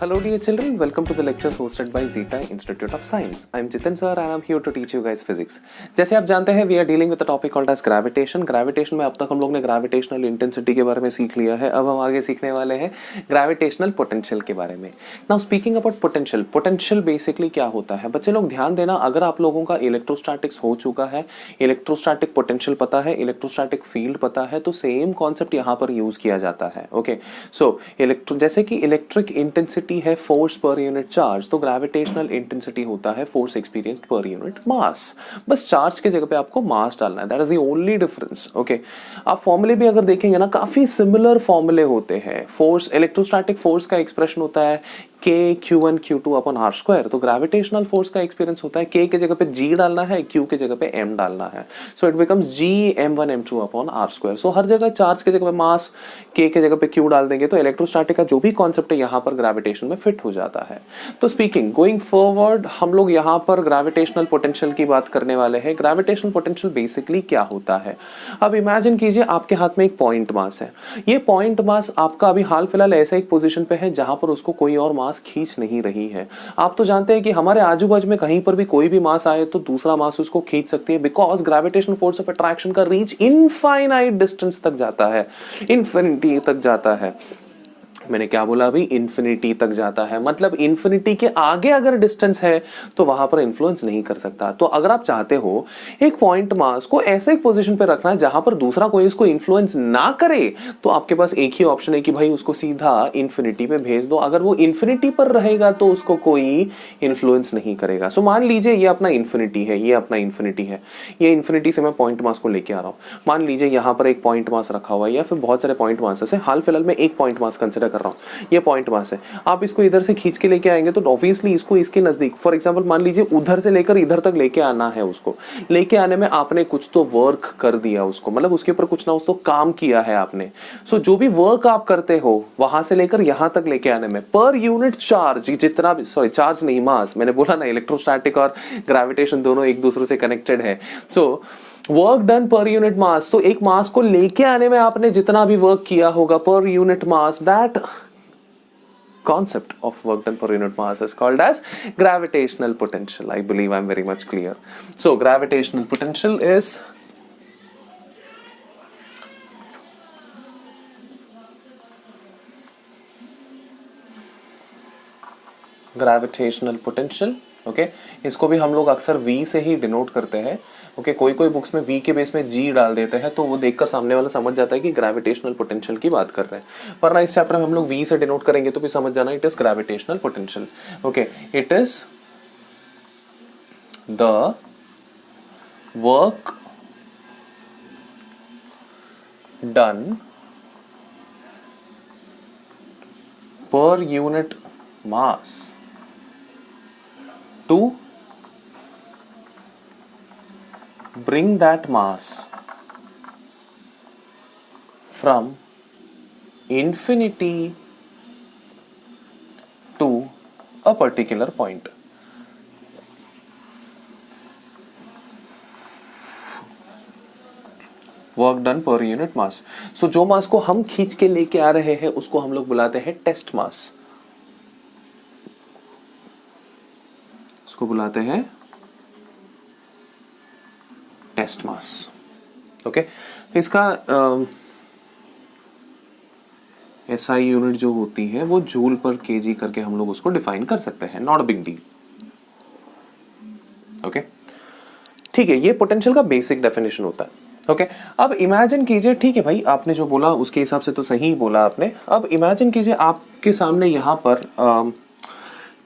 Hello dear children, welcome to the lectures hosted by Zeta Institute of Science. I am Jitin sir and I am here to teach you guys physics. जैसे आप जानते हैं we are dealing with a topic called as gravitation. Gravitation में अब तक हम लोग ने gravitational intensity के बारे में सीख लिया है. अब हम आगे सीखने वाले हैं gravitational potential के बारे में. Now speaking about potential, potential basically क्या होता है? बच्चे लोग ध्यान देना, अगर आप लोगों का electrostatics हो चुका है, electrostatic potential पता है, electrostatic field पता है, तो same concept यहाँ पर use किया जाता है. Okay, so जैसे कि electric intensity है फोर्स पर यूनिट चार्ज, तो ग्रेविटेशनल इंटेंसिटी होता है फोर्स एक्सपीरियंस्ड पर यूनिट मास. बस चार्ज के जगह पे आपको मास डालना है, that is the only difference. Okay, आप फॉर्मूले भी अगर देखेंगे ना, काफी सिमिलर फॉर्मूले होते हैं. फोर्स, इलेक्ट्रोस्टैटिक फोर्स का एक्सप्रेशन होता है k q1 q2 upon r square. तो ग्रेविटेशनल फोर्स का एक्सपीरियंस होता है k के जगह पे g डालना है, q के जगह पे m डालना है. So it becomes g m1 m2 upon r square. So हर जगह चार्ज के जगह पे मास, k के जगह पे q डाल देंगे तो इलेक्ट्रोस्टैटिक का जो भी कॉन्सेप्ट है यहाँ पर ग्रेविटेशन में फिट हो जाता है. तो स्पीकिंग गोइंग फॉरवर्ड, हम लोग यहाँ पर ग्रेविटेशनल पोटेंशियल की बात करने वाले हैं. ग्रेविटेशनल पोटेंशियल बेसिकली क्या होता है? अब इमेजिन कीजिए आपके हाथ में एक पॉइंट मास है. ये पॉइंट मास आपका अभी हाल फिलहाल ऐसा एक पोजीशन पे है जहां पर उसको कोई और मास खींच नहीं रही है. आप तो जानते हैं कि हमारे आजू बाजू में कहीं पर भी कोई भी मास आए तो दूसरा मास उसको खींच सकती है, because gravitational force of attraction का रीच इनफाइनाइट डिस्टेंस तक जाता है, इन्फिनिटी तक जाता है. मैंने क्या बोला अभी? इन्फिनिटी तक जाता है. मतलब इन्फिनिटी के आगे अगर डिस्टेंस है तो वहां पर इन्फ्लुएंस नहीं कर सकता. तो अगर आप चाहते हो एक पॉइंट मास को ऐसे एक पोजीशन पे रखना है जहां पर दूसरा कोई इसको इन्फ्लुएंस ना करे, तो आपके पास एक ही ऑप्शन है कि भाई उसको सीधा इन्फिनिटी पे भेज दो. अगर वो इन्फिनिटी पर रहेगा तो उसको कोई इन्फ्लुएंस नहीं करेगा. सो मान लीजिए ये अपना इन्फिनिटी है, ये अपना इन्फिनिटी है. ये इन्फिनिटी से मैं पॉइंट मास को लेके आ रहा हूं. मान लीजिए यहां पर एक पॉइंट मास रखा हुआ है, या फिर बहुत सारे पॉइंट मास है. हाल फिलहाल में एक पॉइंट मास कंसिडर कर रहा हूं. ये पॉइंट मास है. आप इसको इधर से खींच के लेके आएंगे तो ऑब्वियसली इसको इसके नजदीक, फॉर एग्जांपल मान लीजिए उधर से लेकर इधर तक लेके आना है. उसको लेके आने में आपने कुछ तो वर्क कर दिया, उसको मतलब उसके ऊपर कुछ ना कुछ तो काम किया है आपने. सो जो भी वर्क आप करते हो वहां से लेकर यहां तक लेके आने में पर यूनिट चार्ज, जितना भी, सॉरी चार्ज नहीं मास, मैंने बोला ना इलेक्ट्रोस्टैटिक और ग्रेविटेशन दोनों एक दूसरे से कनेक्टेड है. सो वर्क डन पर यूनिट मास, तो एक मास को लेके आने में आपने जितना भी वर्क किया होगा पर unit mass, that concept of work done per unit mass is called as gravitational potential. I believe I'm very much clear. So gravitational potential is gravitational potential. Okay, इसको भी हम लोग अक्सर V से ही डिनोट करते हैं. ओके, कोई books में V के बेस में G डाल देते हैं तो वो देखकर सामने वाला समझ जाता है कि ग्रेविटेशनल पोटेंशियल की बात कर रहे हैं. पर ना इस चैप्टर में हम लोग V से डिनोट करेंगे तो भी समझ जाना it is gravitational potential. Okay, it is the work done per unit mass to bring that mass from infinity to a particular point. Work done per unit mass. So जो mass को हम खींच के लेके आ रहे हैं उसको हम लोग बुलाते हैं टेस्ट मास. इसको बुलाते हैं टेस्ट मास. ओके, इसका SI यूनिट जो होती है वो जूल पर केजी करके हम लोग उसको डिफाइन कर सकते हैं. Not a big deal. Okay, ठीक है, ये पोटेंशियल का बेसिक डेफिनेशन होता है. ओके, अब इमेजिन कीजिए, ठीक है भाई आपने जो बोला उसके हिसाब से तो सही ही बोला आपने. अब इमेजिन कीजिए आपके सामने यहां पर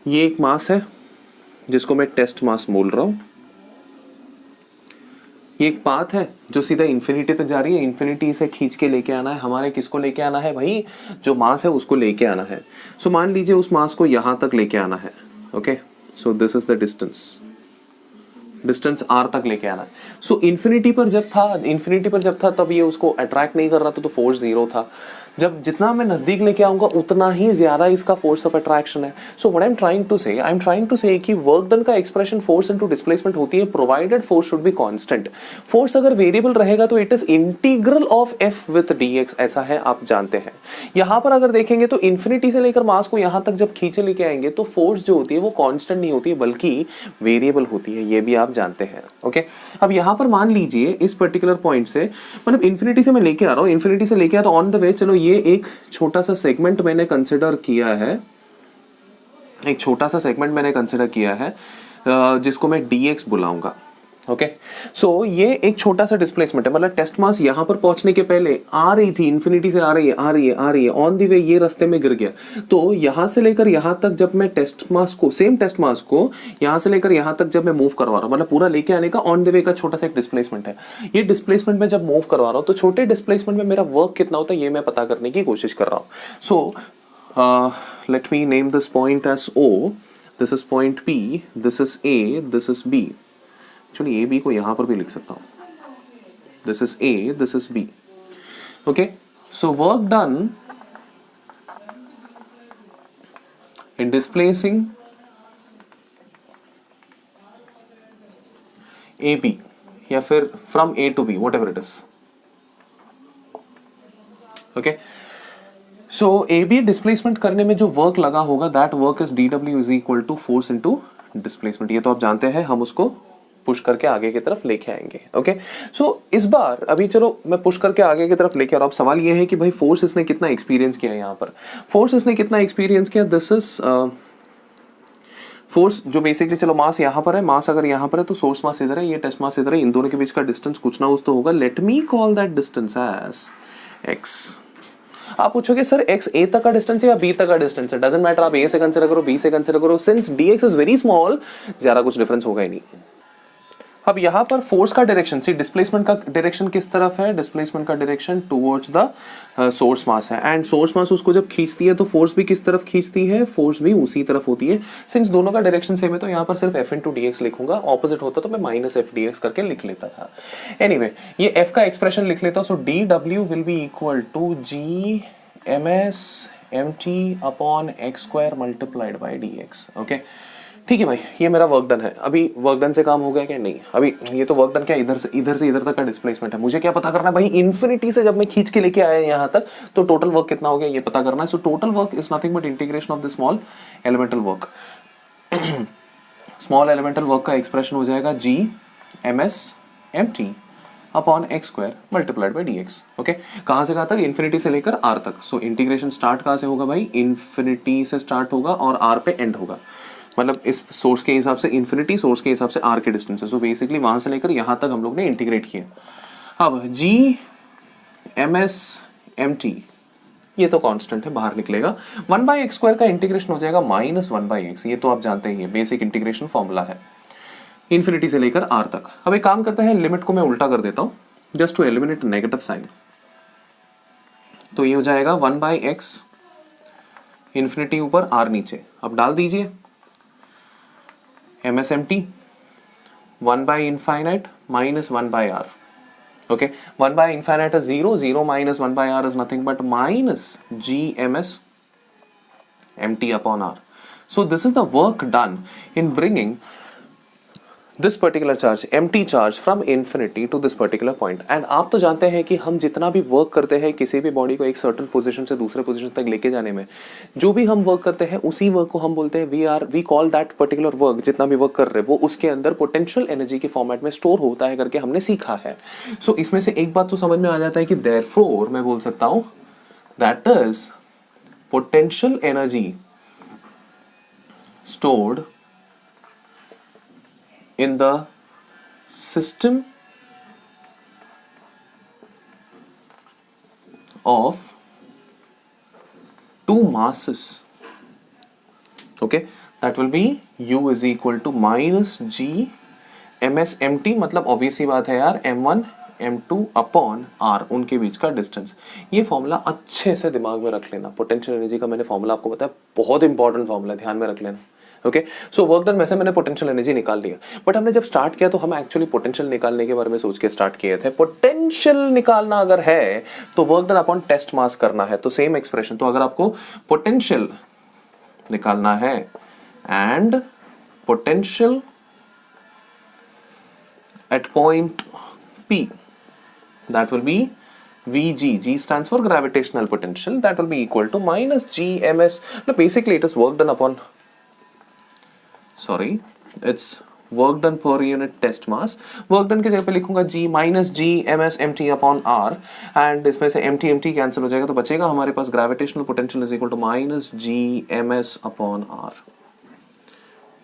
ये एक मास है जिसको मैं टेस्ट मास बोल रहा हूं. ये एक पाथ है जो सीधा इन्फिनिटी तक जा रही है. इन्फिनिटी से खींच के लेके आना है हमारे, किसको लेके आना है भाई? जो मास है उसको लेके आना है. सो मान लीजिए उस मास को यहां तक लेके आना है. Okay, so this is the distance r तक लेके आना है. सो इन्फिनिटी पर जब था तब ये उसको अट्रैक्ट नहीं कर रहा था तो फोर्स 0 था. जब जितना मैं नजदीक लेके आऊंगा उतना ही ज्यादा इसका फोर्स ऑफ अट्रैक्शन है. So what I am trying to say कि वर्क डन का एक्सप्रेशन फोर्स इनटू डिस्प्लेसमेंट होती है provided force should be constant. Force अगर वेरिएबल रहेगा तो it is integral of F with dx, ऐसा है आप जानते हैं. यहां पर अगर देखेंगे तो इंफिनिटी से लेकर मास को यहां तक जब खींचे लेके आएंगे तो फोर्स जो होती है वो कांस्टेंट नहीं होती है बल्कि वेरिएबल होती है, ये भी आप जानते हैं. ओके, अब यहां पर मान लीजिए इस पर्टिकुलर पॉइंट से, मतलब इंफिनिटी से मैं लेके आ रहा हूं, इंफिनिटी से लेके आ तो ऑन द वे चलो ये एक छोटा सा सेगमेंट मैंने कंसिडर किया है, एक छोटा सा सेगमेंट मैंने कंसिडर किया है जिसको मैं dx बुलाऊंगा. ओके, सो ये एक छोटा सा डिस्प्लेसमेंट है, मतलब टेस्ट मास यहां पर पहुंचने के पहले आ रही थी, इंफिनिटी से आ रही है ऑन दी वे ये रास्ते में गिर गया. तो यहां से लेकर यहां तक जब मैं टेस्ट मास को, सेम टेस्ट मास को यहां से लेकर यहां तक जब मैं मूव करवा रहा हूं, मतलब पूरा लेके आने का ऑन द वे का छोटा सा एक डिस्प्लेसमेंट है. ये डिस्प्लेसमेंट में जब मूव करवा रहा हूं तो छोटे डिस्प्लेसमेंट में मेरा वर्क कितना होता है ये मैं पता करने की कोशिश कर रहा हूं. So let me name this point as O, this is point P, this is A, this is B. Actually A B को यहां पर भी लिख सकता हूं, this is A, this is B. Okay, so work done in displacing A B या फिर from A to B, whatever it is. Okay, so A B displacement करने में जो वर्क लगा होगा that work is dw is equal to force into displacement. ये तो आप जानते हैं, हम उसको पुश करके आगे की तरफ लेके आएंगे. ओके, सो इस बार अभी चलो मैं पुश करके आगे की तरफ लेके आ रहा हूं. अब सवाल ये है कि भाई फोर्स इसने कितना एक्सपीरियंस किया है. यहां पर फोर्स इसने कितना एक्सपीरियंस किया, दिस इज फोर्स जो बेसिकली, चलो मास यहां पर है, मास अगर यहां पर है तो सोर्स मास इधर है, ये टेस्ट मास इधर है, इन दोनों के बीच का डिस्टेंस कुछ ना कुछ तो होगा. Let me call that distance as x. आप पूछोगे सर x a तक का डिस्टेंस है या b तक का डिस्टेंस है, डजंट मैटर, आप a से कंसीडर करो, b से कंसीडर करो, since dx is very small ज्यादा कुछ डिफरेंस होगा ही नहीं. अब यहां पर फोर्स का डायरेक्शन, सी डिस्प्लेसमेंट का डायरेक्शन किस तरफ है, डिस्प्लेसमेंट का डायरेक्शन टुवर्ड्स द सोर्स मास है. एंड सोर्स मास उसको जब खींचती है तो फोर्स भी किस तरफ खींचती है, फोर्स भी उसी तरफ होती है. सिंस दोनों का डायरेक्शन सेम है तो यहां पर सिर्फ f इंटू dx लिखूंगा, ऑपोजिट होता तो मैं माइनस एफ dx करके लिख लेता था. एनीवे ये f का एक्सप्रेशन लिख लेता हूं. So dw will be equal to g ms mt upon x square multiplied by dx. Okay, ठीक है भाई, ये मेरा वर्क डन है. अभी वर्क डन से काम हो गया क्या, नहीं. अभी ये तो वर्क डन क्या, इधर से इधर तक का डिस्प्लेसमेंट है. मुझे क्या पता करना है भाई, इंफिनिटी से जब मैं खींच के लेके आया यहां तक तो टोटल वर्क कितना हो गया ये पता करना है. So total work is nothing but integration of the small elemental work. Small elemental work का एक्सप्रेशन हो जाएगा g ms mt upon x square multiplied by dx. Okay, कहां से कहां तक, इंफिनिटी से लेकर r तक. सो इंटीग्रेशन स्टार्ट कहां से होगा भाई, इंफिनिटी से स्टार्ट होगा और r पे एंड होगा, मतलब इस सोर्स के हिसाब से इंफिनिटी, सोर्स के हिसाब से r के डिस्टेंस है. सो बेसिकली वहां से लेकर यहां तक हम लोग ने इंटीग्रेट किया. अब g ms mt ये तो कांस्टेंट है, बाहर निकलेगा. 1/x स्क्वायर का इंटीग्रेशन हो जाएगा -1/x. ये तो आप जानते ही हैं, बेसिक इंटीग्रेशन फॉर्मूला है, इंफिनिटी से लेकर r तक. अब एक काम करते हैं, लिमिट को मैं उल्टा कर देता हूं just to eliminate negative sign. तो ये हो जाएगा 1/x, इंफिनिटी ऊपर r नीचे. अब डाल दीजिए MSMT 1/infinite minus 1/r. Okay, 1/infinite is 0, 0 minus 1/r is nothing but minus GMS MT upon R. So this is the work done in bringing this particular charge empty charge from infinity to this particular point. And आप तो जानते हैं कि हम जितना भी work करते हैं किसी भी बॉडी को एक सर्टेन पोजीशन से दूसरे पोजीशन तक लेके जाने में, जो भी हम वर्क करते हैं उसी वर्क को हम बोलते हैं we call that particular work. जितना भी वर्क कर रहे हैं वो उसके अंदर पोटेंशियल एनर्जी के फॉर्मेट में स्टोर होता है करके हमने सीखा है. सो इसमें से एक बात तो समझ में आ जाता है कि देयरफॉर मैं बोल सकता हूं that is potential energy stored in the system of two masses. Okay, that will be u is equal to minus g ms mt. मतलब ऑब्वियस ही बात है यार, m1 m2 अपॉन r, उनके बीच का डिस्टेंस. ये फॉर्मूला अच्छे से दिमाग में रख लेना. पोटेंशियल एनर्जी का मैंने फॉर्मूला आपको बताया, बहुत इंपॉर्टेंट फॉर्मूला, ध्यान में रख लेना. ओके, सो वर्क डन में से मैंने पोटेंशियल एनर्जी निकाल लिया, बट हमने जब स्टार्ट किया तो हम एक्चुअली पोटेंशियल निकालने के बारे में सोच के स्टार्ट किए थे। पोटेंशियल निकालना अगर है तो वर्क डन अपॉन टेस्ट मास करना है, तो सेम एक्सप्रेशन। तो अगर आपको पोटेंशियल निकालना है and potential at point P, that will be Vg. G stands for gravitational potential. That will be equal to minus Gms. No, basically it is work done upon, sorry, it's work done per unit test mass. Work done के जगह पे लिखूंगा G minus Gms mt upon R, and इसमें से mt cancel हो जाएगा, तो बचेगा हमारे पास gravitational potential is equal to minus Gms upon R.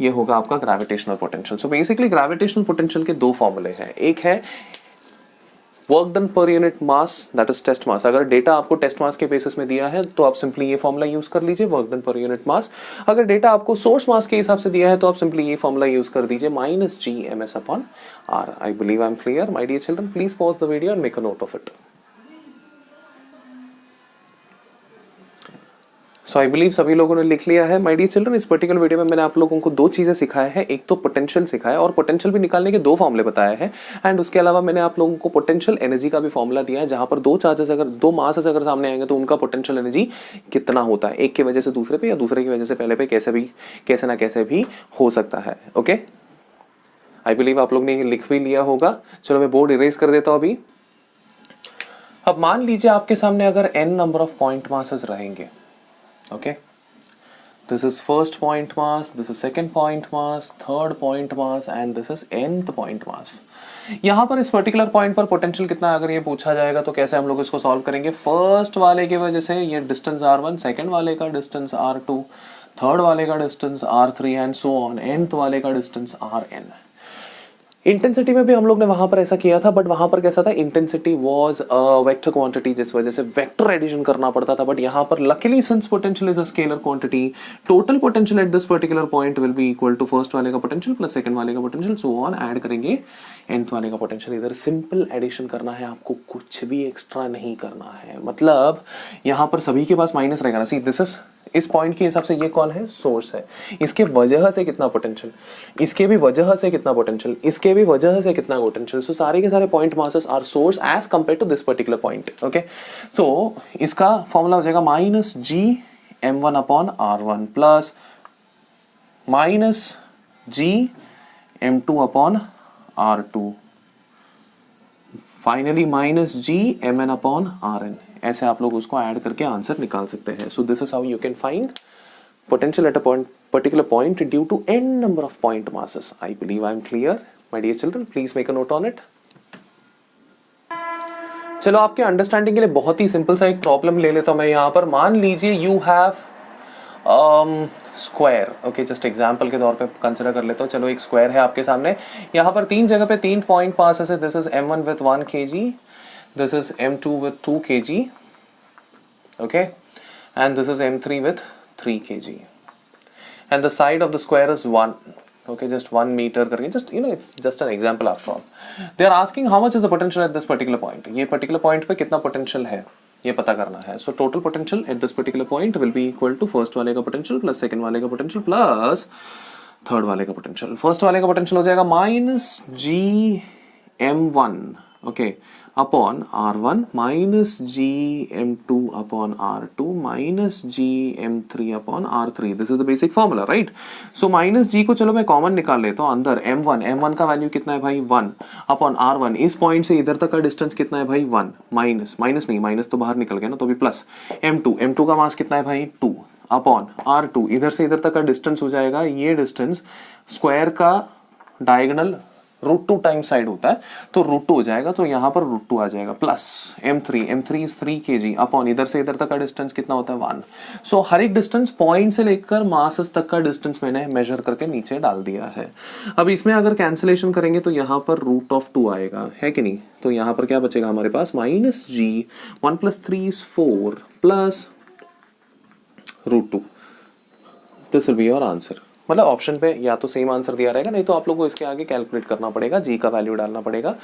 ये होगा आपका gravitational potential. So basically gravitational potential के दो फॉर्मूले हैं, एक है work done per unit mass, that is test mass. अगर डेटा आपको टेस्ट मास के बेसिस में दिया है तो आप सिंपली ये फॉर्मूला यूज कर लीजिए, वर्क डन पर यूनिट मास। अगर डेटा आपको सोर्स मास के हिसाब से दिया है तो आप सिंपली ये फॉर्मूला यूज कर दीजिए, minus Gms upon R। I believe I am clear my dear children, please pause the video and make a note of it. So I believe सभी लोगों ने लिख लिया है माय डियर चिल्ड्रन। इस पर्टिकुलर वीडियो में मैंने आप लोगों को दो चीजें सिखाया है, एक तो पोटेंशियल सिखाया और पोटेंशियल भी निकालने के दो फॉर्मूले बताए हैं, एंड उसके अलावा मैंने आप लोगों को पोटेंशियल एनर्जी का भी फॉर्मूला दिया है, जहां पर दो चार्जेस अगर दो मासेस अगर सामने आएंगे तो उनका पोटेंशियल एनर्जी कितना होता है, एक की वजह से दूसरे पे या दूसरे की वजह से पहले पे कैसे ना कैसे भी हो सकता है। ओके, आई बिलीव आप लोग ने लिख भी लिया होगा। चलो मैं बोर्ड इरेज कर देता हूं अभी। अब मान लीजिए आपके सामने अगर n number of point masses रहेंगे, okay, this is first point mass, this is second point mass, third point mass and this is nth point mass। यहाँ पर इस पर्टिकुलर पॉइंट पर पोटेंशियल कितना है अगर ये पूछा जाएगा तो कैसे हम लोग इसको सॉल्व करेंगे। फर्स्ट वाले की वजह से ये डिस्टेंस r1, सेकंड वाले का डिस्टेंस r2, थर्ड वाले का distance r3 and so on, nth वाले का डिस्टेंस rn। इंटेंसिटी में भी हम लोग ने वहां पर ऐसा किया था, बट वहां पर कैसा था, intensity was a vector quantity, जिस वजह से वेक्टर एडिशन करना पड़ता था। बट यहाँ पर luckily since potential is a scalar quantity, total potential at this particular point will be equal to first वाले का पोटेंशियल प्लस सेकंड वाले का पोटेंशियल, सो ऑन, ऐड करेंगे nth वाले का पोटेंशियल। इधर सिंपल एडिशन करना है, आपको कुछ भी एक्स्ट्रा नहीं करना है। मतलब यहाँ पर सभी के पास माइनस रहेगा ना। सी दिस इज, इस पॉइंट के हिसाब से ये कौन है, सोर्स है, इसके वजह से कितना पोटेंशियल, इसके भी वजह से कितना पोटेंशियल, इसके भी वजह से कितना पोटेंशियल। सो सारे के सारे point masses are source as compare to this particular point. Okay, तो इसका फॉर्मूला हो जाएगा minus Gm1 upon R1 plus minus Gm2 upon R2, finally minus Gmn upon Rn। ऐसे आप लोग उसको ऐड करके आंसर निकाल सकते हैं। So this is how you can find potential at a particular point due to n number of point masses. I believe I am clear, my dear children. Please make a note on it. चलो आपके understanding के लिए बहुत ही simple सा एक problem ले लेता हूं मैं यहाँ पर। मान लीजिए you have square, okay, just example के तौर पे कंसिडर कर लेता हूँ। चलो एक स्क्वायर है आपके सामने, यहाँ पर तीन जगह पे तीन पॉइंट पास है। This is m1 with 1 kg, this is m2 with 2 kg, okay, and this is m3 with 3 kg, and the side of the square is 1, okay, just 1 meter करके, just you know it's just an example after all. They are asking how much is the potential at this particular point. ये particular point पे कितना potential है ये पता करना है। So total potential at this particular point will be equal to first वाले का potential plus second वाले का potential plus third वाले का potential। first वाले का potential हो जाएगा minus Gm1, okay, upon R1 minus Gm2 upon R2 minus Gm3 upon R3। This is the basic formula, right. So minus G को चलो मैं कॉमन निकाल लेता हूँ अंदर। M1 का वैल्यू कितना है भाई 1 अपॉन R1, इस पॉइंट से इधर तक का डिस्टेंस कितना है भाई 1, माइनस नहीं, माइनस तो बाहर निकल गया ना, तो भी प्लस M2 का मास कितना है भाई 2 अपॉन R2, इधर से इधर तक का डिस्टेंस हो जाएगा, ये डिस्टेंस स्क्वायर का डायगोनल √2 टाइम्स साइड होता है, तो √2 हो जाएगा, तो यहाँ पर √2 आ जाएगा plus m3 is 3 kg upon इधर से इधर तक का डिस्टेंस कितना होता है 1। सो हर एक डिस्टेंस पॉइंट से लेकर मासेस तक का डिस्टेंस मैंने मेजर करके नीचे डाल दिया है। अब इसमें अगर कैंसिलेशन करेंगे तो यहाँ पर √2 आएगा, है कि नहीं। तो यहाँ पर क्या बचेगा हमारे पास minus G 1 + 3 is 4 plus √2। This will be your answer. मतलब ऑप्शन पे या तो सेम आंसर दिया रहेगा, नहीं तो आप लोगों को इसके आगे कैलकुलेट करना पड़ेगा, G का वैल्यू डालना पड़ेगा,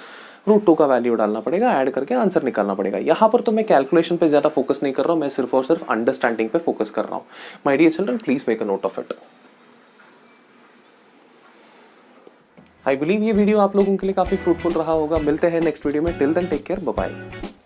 √2 का वैल्यू डालना पड़ेगा, ऐड करके आंसर निकालना पड़ेगा। यहाँ पर तो मैं कैलकुलेशन पे ज्यादा फोकस नहीं कर रहा हूँ, मैं सिर्फ और सिर्फ अंडरस्टैंडिंग पे फोकस कर रहा हूँ। My dear children, please make a note of it. I believe ये वीडियो आप लोगों के लिए काफी फ्रूटफुल रहा होगा। मिलते हैं नेक्स्ट वीडियो में। Till then take care, bye bye.